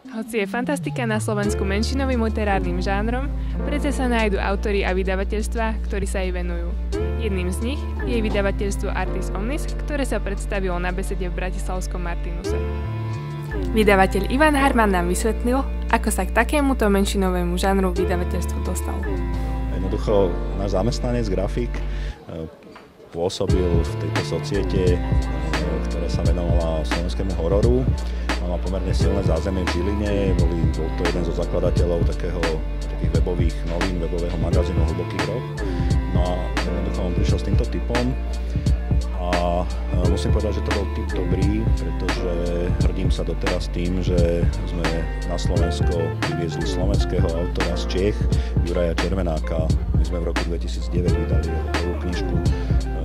Hoci je fantastika na Slovensku menšinovým literárnym žánrom, predsa sa nájdu autori a vydavateľstvá, ktorí sa jej venujú. Jedným z nich je vydavateľstvo Artis Omnis, ktoré sa predstavilo na besede v bratislavskom Martinuse. Vydavateľ Ivan Harman nám vysvetlil, ako sa k takémuto menšinovému žánru vydavateľstvo dostalo. Jednoducho náš zamestnanec, grafik, pôsobil v tejto societe, ktorá sa venovala slovenskému hororu. Má pomerne silné zázemie v Žiline, bol to jeden zo zakladateľov takých webových novín, webového magazínu Hlboký hrob. No a jednoducho on prišiel s týmto typom a musím povedať, že to bol typ dobrý, pretože hrdím sa doteraz tým, že sme na Slovensko vyviezli slovenského autora z Čech, Juraja Červenáka. My sme v roku 2009 vydali prvú knižku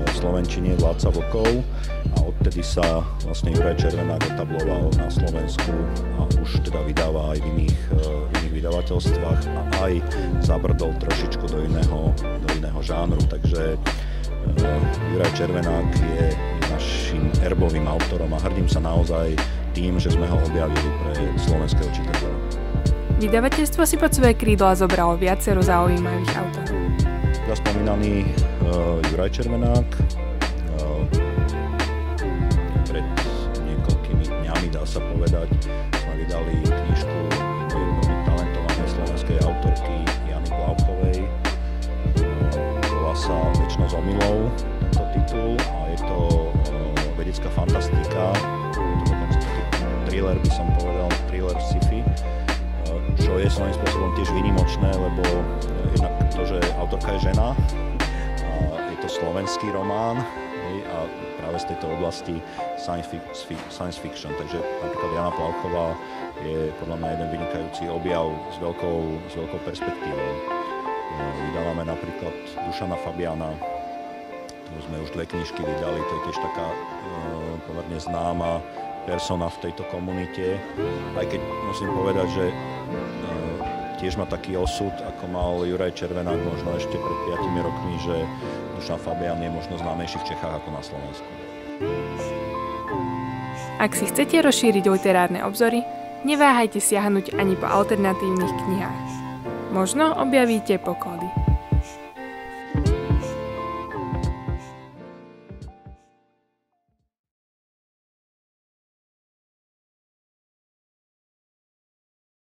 v slovenčine Vládca vlkov a odtedy sa vlastne Juraj Červenák etabloval na Slovensku a už teda vydáva aj v iných vydavateľstvách a aj zabrdol trošičku do iného žánru, takže Juraj Červenák je našim erbovým autorom a hrdím sa naozaj tým, že sme ho objavili pre slovenského čitateľa. Vydavateľstvo si pod svoje krídla zobralo viacero zaujímavých autorov. Spomínaný Juraj Červenák pred niekoľkými dňami, dá sa povedať, sme vydali knižku veľmi talentovanej slovenskej autorky Jany Plavchovej. Volá sa Večnosť omylov, tento titul, a je to vedecká fantastika, thriller by som povedal, thriller sci-fi, čo je svojím spôsobom tiež výnimočné, lebo jednak to, že autorka je žena, a je to slovenský román a práve z tejto oblasti science fiction, takže napríklad Jana Plavchová je podľa mňa jeden vynikajúci objav s veľkou perspektívou. Vydávame napríklad Dušana Fabiana, tu sme už 2 knižky vydali, to je tiež taká pomerne známa persona v tejto komunite, aj keď musím povedať, že tiež má taký osud, ako mal Juraj Červenák možno ešte pred 5 rokmi, že Dušan Fabian je možno známejší v Čechách ako na Slovensku. Ak si chcete rozšíriť literárne obzory, neváhajte siahnuť ani po alternatívnych knihách. Možno objavíte poklady.